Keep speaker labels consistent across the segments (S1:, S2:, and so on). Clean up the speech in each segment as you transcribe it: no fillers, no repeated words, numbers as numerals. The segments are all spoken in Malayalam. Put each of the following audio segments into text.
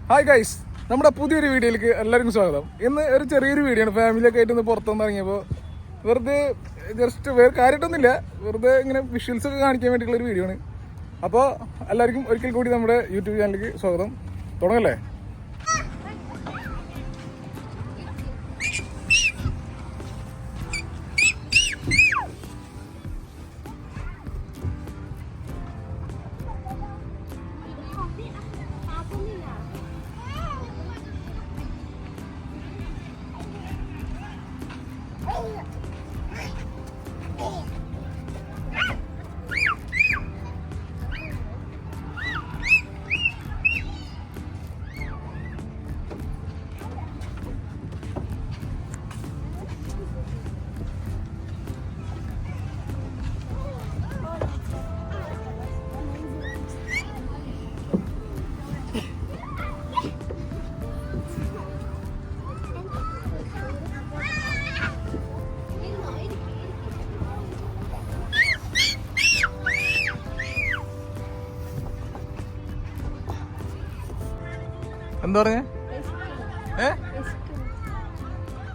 S1: ഹായ് ഗൈസ്, നമ്മുടെ പുതിയൊരു വീഡിയോയിലേക്ക് എല്ലാവർക്കും സ്വാഗതം. ഇന്ന് ഒരു ചെറിയൊരു വീഡിയോ ആണ്. ഫാമിലിയൊക്കെ ആയിട്ട് ഒന്ന് പുറത്തുനിന്ന് ഇറങ്ങിയപ്പോൾ വെറുതെ വേറെ കാര്യമായിട്ടൊന്നുമില്ല, വെറുതെ ഇങ്ങനെ വിഷ്വൽസ് ഒക്കെ കാണിക്കാൻ വേണ്ടിയിട്ടുള്ള ഒരു വീഡിയോ ആണ്. അപ്പോൾ എല്ലാവർക്കും ഒരിക്കൽ കൂടി നമ്മുടെ യൂട്യൂബ് ചാനലിലേക്ക് സ്വാഗതം. തുടങ്ങല്ലേ? എന്താ പറഞ്ഞേ?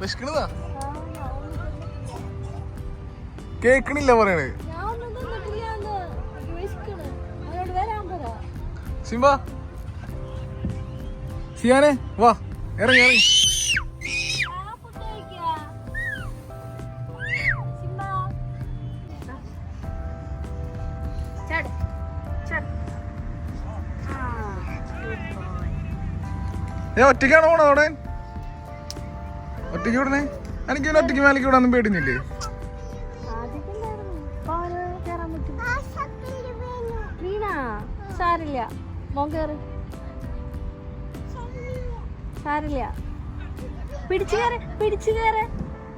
S1: വിശക്കണതാ? കേക്കണില്ല പറയണേ. സിംബ സിയാനെ വാ, ഇറങ്ങി ഇറങ്ങി. ഒറ്റയ്ക്കാണോ പോണോ അവിടെ? ഒറ്റയ്ക്ക് വിടണേ? എനിക്ക് ഒറ്റയ്ക്ക് മേലേക്ക് വിടാന്നും പേടിഞ്ഞില്ലേ?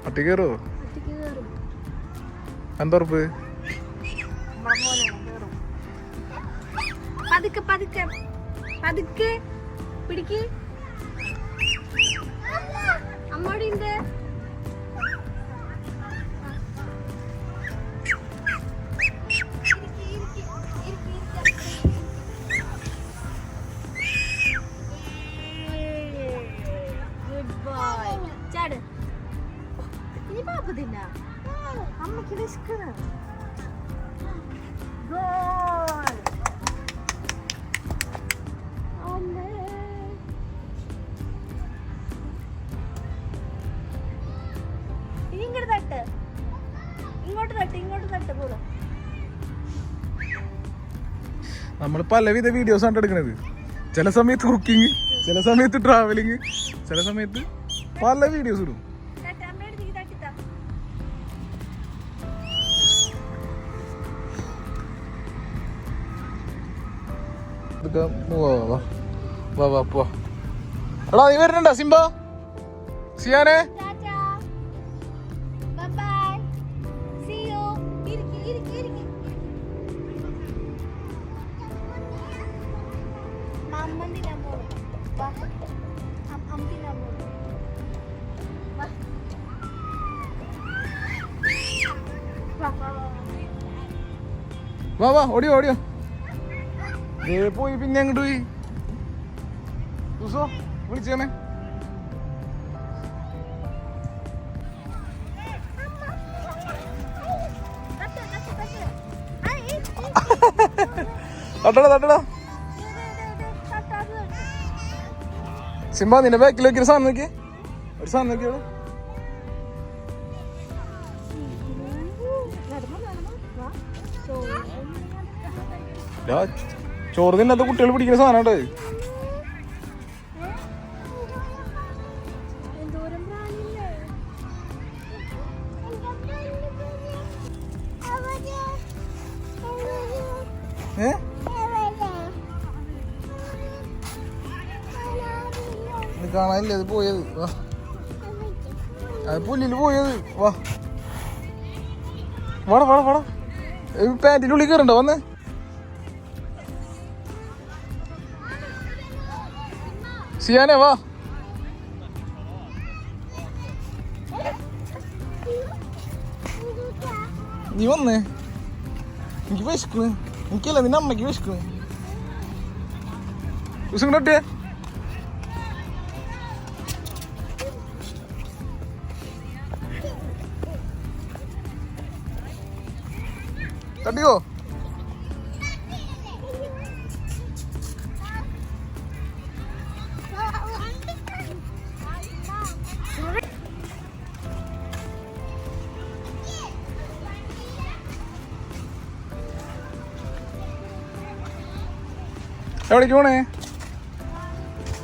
S1: ഒറ്റ കയറോ? എന്താ ഉറപ്പ്?
S2: പതുക്കെ പതുക്കെ പതുക്കെ പിടിക്ക്. അമ്മോടിണ്ട്. Good boy. ചാട്. ഇനി പാപ്പ തിന്ന. അമ്മക്ക് വിശക്കണം. ഗോൾ.
S1: നമ്മൾ പലവിധ വീഡിയോസ് ആണ് എടുക്കണത്. ചില സമയത്ത് കുക്കിംഗ്, ചില സമയത്ത് ട്രാവലിങ്, ചില സമയത്ത് പല വീഡിയോസ് ഇടും. എടാ നീ വരുന്നുണ്ടോ സിംബ? സിയാനെ വാ വാ, ഓടിയോ ഓടിയോ. പോയി പിന്നെ അങ്ങോട്ട് പോയി. വിളിച്ചേനെ. തട്ടടാ തട്ടടാ. സിംബ നിന്റെ ബാക്കിൽ വെക്കുന്ന സാധനം നോക്കിയേ, ഒരു സാധനം നോക്കിയോളൂ. ചോറ് തിന്നത്തെ കുട്ടികൾ പിടിക്കുന്ന സാധനം. കാണാനില്ലേ അത് പോയത്? വാ, അത് പുല്ലില് പോയത്. വാ വാടാ വാടാ വാടാ. പാന്റിന്റെ ഉള്ളിൽ കയറണ്ടോ? വന്നേ. സിയാനെ വാ. നീ വന്നേ. എനിക്ക് വിശക്കണ്. എനിക്കല്ല, നിന്റെ അമ്മയ്ക്ക് വിശക്കണ്. ദിവസം കൊണ്ടേ തട്ടിക്കോ. എവിടേക്ക് പോണേ?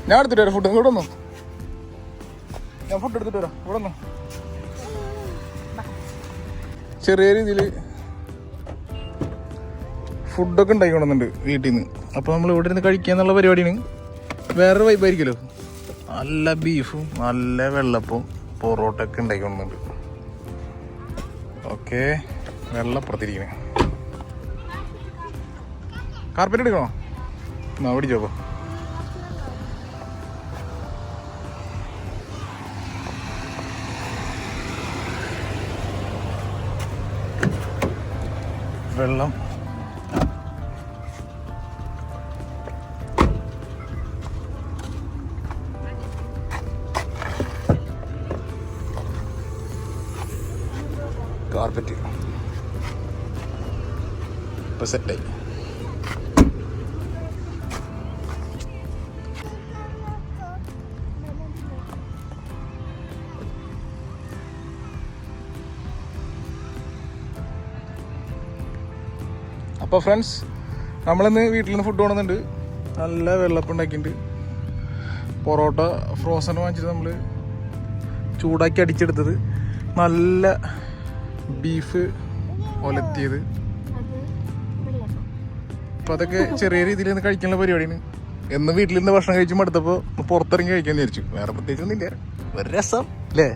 S1: ഞാൻ എടുത്തിട്ട് വരാം ഫുഡ്. ഇവിടെ വന്നോ, ഞാൻ ഫുഡ് എടുത്തിട്ട് വരാം. ഇവിടെ വന്നോ. ചെറിയ രീതിയിൽ ഫുഡൊക്കെ ഉണ്ടാക്കിക്കൊണ്ടുണ്ട് വീട്ടിൽ നിന്ന്. അപ്പോൾ നമ്മൾ ഇവിടെ ഇരുന്ന് കഴിക്കുക എന്നുള്ള പരിപാടിയാണ്. വേറൊരു വൈബായിരിക്കുമല്ലോ. നല്ല ബീഫും നല്ല വെള്ളപ്പവും പൊറോട്ടയൊക്കെ ഉണ്ടാക്കിക്കൊണ്ടുണ്ട്. ഓക്കെ, വെള്ളപ്പുറത്തിരിക്കണേ. കാർപ്പറ്റ് എടുക്കണോ? എന്നാ പിടിച്ചോപ്പോ. വെള്ളം കാർപ്പറ്റ് ഇപ്പൊ സെറ്റായി. അപ്പോൾ ഫ്രണ്ട്സ്, നമ്മളിന്ന് വീട്ടിൽ നിന്ന് ഫുഡ് കൊണ്ടുവന്നുണ്ട്. നല്ല വെള്ളപ്പം ഉണ്ടാക്കിയിട്ടുണ്ട്. പൊറോട്ട ഫ്രോസൺ വാങ്ങിച്ചിട്ട് നമ്മൾ ചൂടാക്കി അടിച്ചെടുത്തത്, നല്ല ബീഫ് ഒലത്തിയത്. അപ്പോൾ അതൊക്കെ ചെറിയ രീതിയിൽ നിന്ന് കഴിക്കാനുള്ള പരിപാടിയാണ്. എന്നും വീട്ടിൽ നിന്ന് ഭക്ഷണം കഴിച്ച് മടുത്തപ്പോൾ പുറത്തിറങ്ങി കഴിക്കാമെന്ന് വിചാരിച്ചു. വേറെ പ്രത്യേകിച്ചൊന്നുമില്ല, ഒരു രസം അല്ലേ.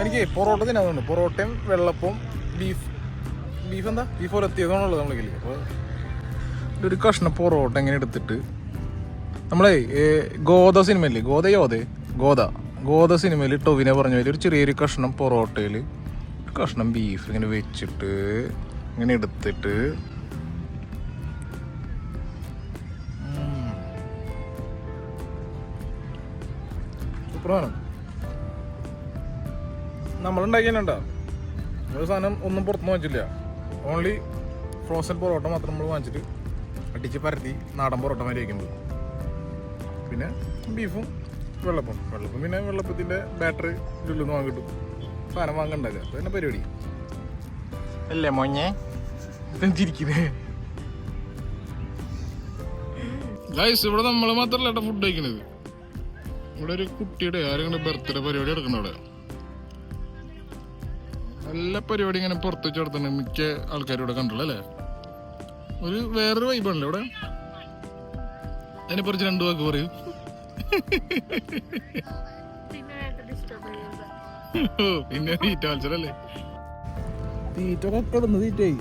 S1: എനിക്ക് പൊറോട്ട തിന്നാന്നുണ്ട്. പൊറോട്ടയും വെള്ളപ്പവും ബീഫ് എന്താ ബീഫ് ഒലത്തിയതാണുള്ളത് നമ്മളെ കയ്യിൽ. അപ്പോൾ ഒരു കഷ്ണം പൊറോട്ട ഇങ്ങനെ എടുത്തിട്ട്, നമ്മളെ ഗോദ സിനിമയില്ലേ, ഗോദ സിനിമയിൽ ടൊവിനെ പറഞ്ഞ പോലെ ഒരു ചെറിയൊരു കഷ്ണം പൊറോട്ടയിൽ ഒരു കഷ്ണം ബീഫ് ഇങ്ങനെ വെച്ചിട്ട് ഇങ്ങനെ എടുത്തിട്ട് സൂപ്പറാണ്. നമ്മളുണ്ടാക്കിയാലുണ്ടോ ഒരു സാധനം ഒന്നും പുറത്തുനിന്ന് വാങ്ങിച്ചില്ല. ഓൺലി ഫ്രോസൺ പൊറോട്ട മാത്രം നമ്മൾ വാങ്ങിച്ചിട്ട് അടിച്ച് പരത്തി നാടൻ പൊറോട്ട മാതിരി വയ്ക്കുന്നത്. പിന്നെ ബീഫും വെള്ളപ്പം പിന്നെ വെള്ളപ്പത്തിൻ്റെ ബാറ്ററി ഉള്ളിൽ വാങ്ങി കിട്ടും. സാധനം വാങ്ങണ്ടാക്കുക, അത് തന്നെ പരിപാടി അല്ലേ മോഞ്ഞേ. ചിരിക്കുന്നേ ഗൈസ്, ഇവിടെ നമ്മൾ മാത്രമല്ല ഫുഡ് കഴിക്കുന്നത്. ഇവിടെ ഒരു കുട്ടിയുടെ ആരെങ്കിലും ബർത്ത്ഡേ പരിപാടി എടുക്കണം. അവിടെ എല്ലാ പരിപാടി ഇങ്ങനെ പുറത്ത് വെച്ച് നടത്തുന്നു. മിക്ക ആൾക്കാരും ഇവിടെ കണ്ടുള്ളൂ അല്ലേ. ഒരു വേറൊരു വൈബാണല്ലോ ഇവിടെ. അതിനെക്കുറിച്ച് രണ്ടു വാക്ക് പറയൂ. പിന്നെ തീറ്റ മത്സരല്ലേ. തീറ്റ കിടന്ന് തീറ്റായി.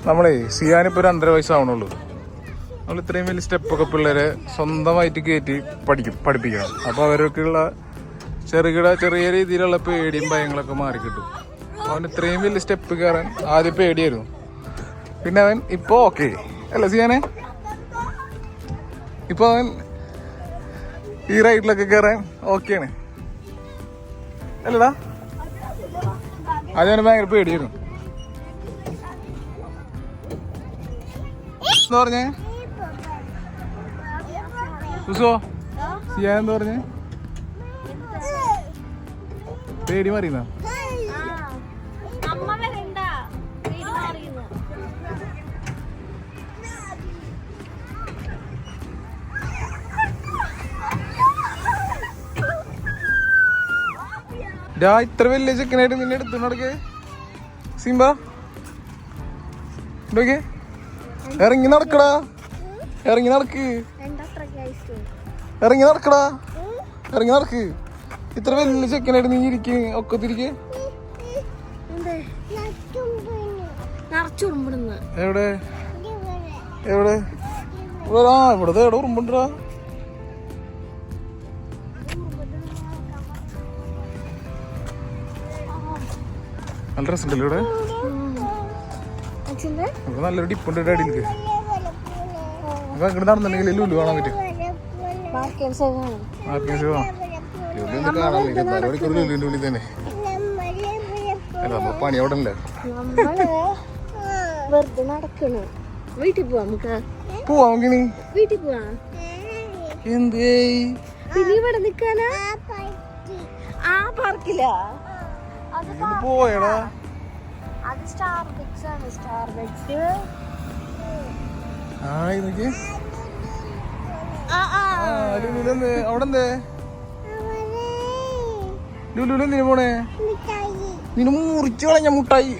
S1: നമ്മളെ സിയാനിപ്പോ ഒരു 1.5 വയസ്സാവണുള്ളൂ. നമ്മൾ ഇത്രയും വലിയ സ്റ്റെപ്പൊക്കെ പിള്ളേരെ സ്വന്തമായിട്ട് കയറ്റി പഠിപ്പിക്കണം. അപ്പോൾ അവർക്കുള്ള ചെറിയ രീതിയിലുള്ള പേടിയും ഭയങ്ങളൊക്കെ മാറിക്കിട്ടും. അവൻ ഇത്രയും വലിയ സ്റ്റെപ്പ് കയറാൻ ആദ്യം പേടിയായിരുന്നു. പിന്നെ അവൻ ഇപ്പോൾ ഓക്കെ അല്ല സിയാനെ. ഇപ്പോൾ അവൻ ഈ റൈഡിലൊക്കെ കയറാൻ ഓക്കെയാണ് അല്ലടാ. ആദ്യം അവന് ഭയങ്കര പേടിയായിരുന്നു. എന്താ പറഞ്ഞേ ഉസോ? സിയാൻ എന്താ പറഞ്ഞേ? പേടി മാറിയുന്ന ഇത്ര വലിയ ചെക്കനായിട്ട് നിന്നെ എടുത്തു നടക്കേ സിംബ. ഇറങ്ങി നടക്കടാ, ഇറങ്ങി നടക്ക്. ഇത്ര വലിയ ചെക്കനായിട്ട് നീ ഇരിക്ക് ഒക്കത്തിരിക്കെ. എവിടെ എവിടെ ഇവിടത്തെ എവിടെ ഉറുമ്പുണ്ടാ? നല്ല രസമുണ്ടല്ലോ ഇവിടെ. നല്ലൊരു ഡിപ്പുണ്ട് അടിയിലേക്ക്. നമുക്ക് അങ്ങോട്ട് നടന്നിട്ടുണ്ടെങ്കിൽ ലുലു കാണാൻ പറ്റും.
S2: മാർക്കറ്റ് സൈഡ്
S1: ലുലു കാണാൻ പറ്റും. മണിക്കൂർ ലുലുവിൻ്റെ ഉള്ളിൽ തന്നെ. അല്ല നമ്മൾ പണി അവിടെ അല്ലേ.
S2: നമ്മള് വെറുതെ നടക്കണു. വീട്ടിൽ പോവാ നമുക്ക്.
S1: പോവാ നമുക്കിനി.
S2: വീട്ടിൽ പോവാ.
S1: എന്തേ
S2: പിന്നെ ഇവിടെ നിക്കാനാ? ആ പാർക്കിലാ.
S1: പോയടാ.
S2: അത് സ്റ്റാർബക്സ് ആണ്. സ്റ്റാർബക്സ്.
S1: ആ ഇതൊക്കെ ലുലുലെന്തേ അവിടെ എന്തേ ലുലുലെന്തിനു പോണേ? നിന്നെ മുറിച്ചു കളഞ്ഞ മുട്ടായി.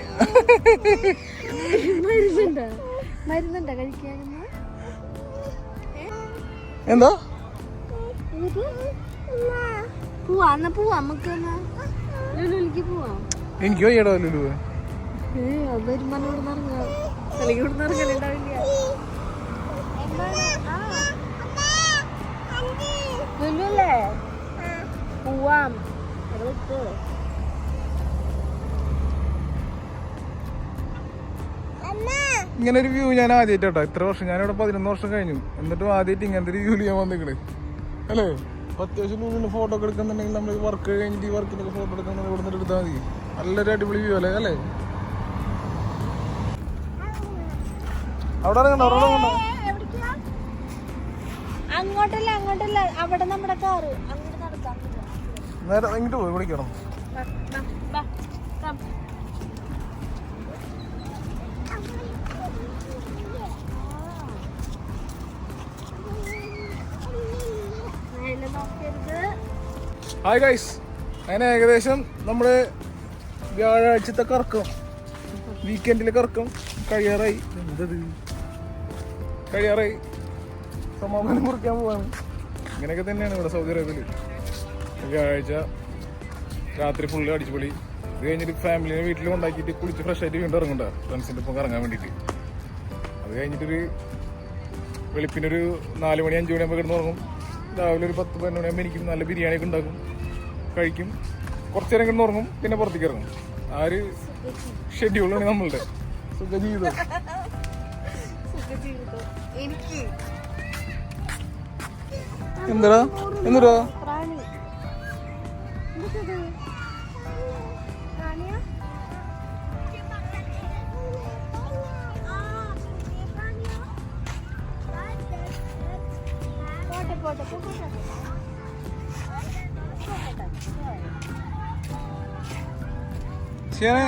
S2: മരുന്നുണ്ടാ? മരുന്നുണ്ടാ കഴിക്കാൻ?
S1: എന്താ
S2: പോവാ. എന്നാ പോവാ നമുക്ക്. ലുലുലേക്ക് പോവാം.
S1: എനിക്ക് വയ്യടോ ലുലു.
S2: വരുമാനം ഇവിടെ നിറങ്ങാം. അല്ലെങ്കിൽ ഇവിടെ നിറങ്ങലുണ്ടാവില്ല. ലുലുല്ലേ? പോവാം.
S1: ഇങ്ങനെ ഒരു വ്യൂ ഞാൻ ആദ്യമായിട്ടോ. ഇത്ര വർഷം ഞാനിവിടെ 11 വർഷം കഴിഞ്ഞു. എന്നിട്ടും ആദ്യമായിട്ട് ഇങ്ങനത്തെ ഒരു വ്യൂ ഞാൻ വന്നിക്കണേ അല്ലേ. അത്യാവശ്യം ലുലുവിന് ഫോട്ടോ ഒക്കെ എടുക്കുന്നുണ്ടെങ്കിൽ നമ്മൾ വർക്ക് കഴിഞ്ഞിട്ട് ഈ വർക്കിനൊക്കെ ഫോട്ടോ എടുക്കുന്നത് ഇവിടെ നിന്ന് എടുത്താൽ മതി. നല്ലൊരു അടിപൊളി വ്യൂ അല്ലേ അല്ലേ. അവിടെ ഇറങ്ങണ്ട. അവിടെ ഇറങ്ങണ്ട.
S2: അങ്ങോട്ടല്ല അങ്ങോട്ടല്ല. അവിടെ നമ്മുടെ കാറ്. അങ്ങോട്ട് നടക്കാം.
S1: നേരെ ഇങ്ങോട്ട് പോയി വിളിക്കണം. Hi guys. അങ്ങനെ ഏകദേശം നമ്മുടെ വ്യാഴാഴ്ചത്തെ കറക്കം, വീക്കെൻഡിലെ കറക്കം കഴിയാറായി. എന്തത് കഴിയാറായി. സമാധാനം കുറിക്കാൻ പോവാണ്. ഇങ്ങനെയൊക്കെ തന്നെയാണ് ഇവിടെ സൗദി അറേബ്യയിൽ. വ്യാഴാഴ്ച രാത്രി ഫുള്ള് അടിച്ചുപൊളി. ഇത് കഴിഞ്ഞിട്ട് ഫാമിലിനെ വീട്ടിൽ കൊണ്ടാക്കിയിട്ട് കുളിച്ച് ഫ്രഷ് ആയിട്ട് വീണ്ടും ഇറങ്ങണ്ട ഫ്രണ്ട്സിൻ്റെ ഒപ്പം കറങ്ങാൻ വേണ്ടിയിട്ട്. അത് കഴിഞ്ഞിട്ടൊരു വെളുപ്പിനൊരു 4 മണി 5 മണിയാകുമ്പോൾ കിടന്ന് ഉറങ്ങും. രാവിലെ ഒരു 10-11 മണിയാകുമ്പോൾ എനിക്ക് നല്ല ബിരിയാണിയൊക്കെ ഉണ്ടാക്കും, കഴിക്കും. കുറച്ച് നേരം കിടന്ന് ഉറങ്ങും, പിന്നെ പുറത്തേക്ക് ഇറങ്ങും. ആ ഒരു ഷെഡ്യൂളാണ് നമ്മളുടെ സുഖജീവിതം. എന്താ എന്താ ശരി.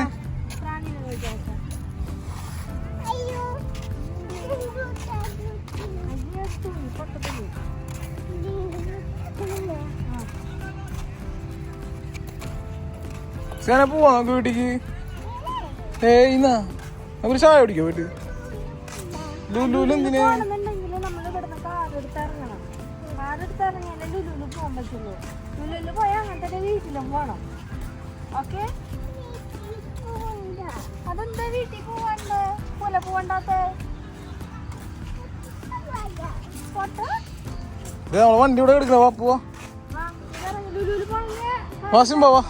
S1: ശരി പോവാ നമുക്ക് വീട്ടിക്ക്. ഇന്നാ നമുക്ക് ചായ കുടിക്കോ വീട്ടിൽ? ലുലുല് എന്തിനാ?
S2: ലുലുല് പോയാൽ അങ്ങനത്തെ വീട്ടിലും പോണം. ഓക്കെ? അതെന്താ വീട്ടിൽ പോവാണ്ട് പോലെ പോവണ്ടാത്ത?
S1: നമ്മളെ വണ്ടി ഇവിടെ എടുക്കണ. വാ പോവാ.
S2: ലുലുല് പോണേ.
S1: വാസിം പോവാ.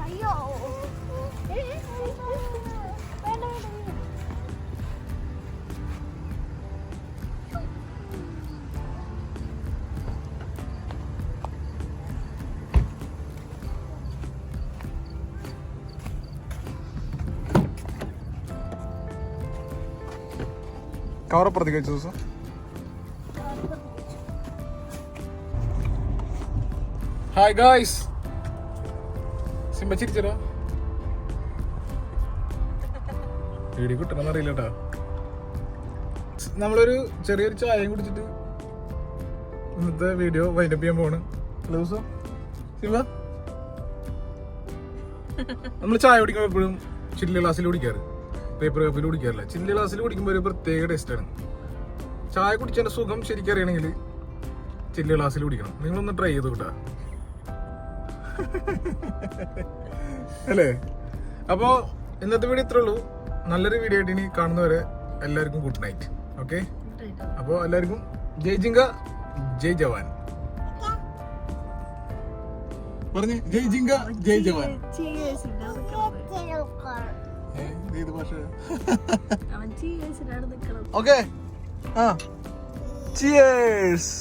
S2: അയ്യോ
S1: കവറപ്പുറത്തേക്ക് വെച്ച ദിവസം ഹായ് ഗായ്സ്. സിംബ ചിരിച്ചോ? വീഡിയോ കിട്ടണമെന്ന് അറിയില്ല കേട്ടോ. നമ്മളൊരു ചെറിയൊരു ചായയും കുടിച്ചിട്ട് ഇന്നത്തെ വീഡിയോ വൈൻഡപ്പ് ചെയ്യാൻ പോവാണ്. ഹലോ ദിവസം സിംബ, നമ്മൾ ചായ കുടിക്കുമ്പോൾ എപ്പോഴും ചില്ല് ഗ്ലാസ്സിൽ കുടിക്കാറ്, പേപ്പർ കപ്പിൽ കുടിക്കാറില്ല. ചില്ല് ഗ്ലാസ്സിൽ കുടിക്കുമ്പോൾ ഒരു പ്രത്യേക ടേസ്റ്റാണ്. ചായ കുടിച്ചതിന്റെ സുഖം ശരിക്കും അറിയണമെങ്കിൽ ചില്ല് ഗ്ലാസ്സിൽ കുടിക്കണം. നിങ്ങളൊന്ന് ട്രൈ ചെയ്ത് കിട്ടാ അല്ലേ. അപ്പോൾ ഇന്നത്തെ വീഡിയോ ഇത്രേ ഉള്ളൂ. നല്ലൊരു വീഡിയോ ആയിട്ട് ഇനി കാണുന്നവരെ എല്ലാവർക്കും ഗുഡ് നൈറ്റ്. ഓക്കെ, അപ്പോൾ എല്ലാവർക്കും ജയ് ജിങ്ക ജയ് ജവാൻ പറഞ്ഞേ. ജയ് ജിങ്ക ജയ് ജവാൻ. ഏത് ഭാഷ?
S2: അവൻ ചീ വെച്ചിട്ടാണ് നിക്കണം.
S1: ഓക്കെ, ആ ചിയേഴ്സ്.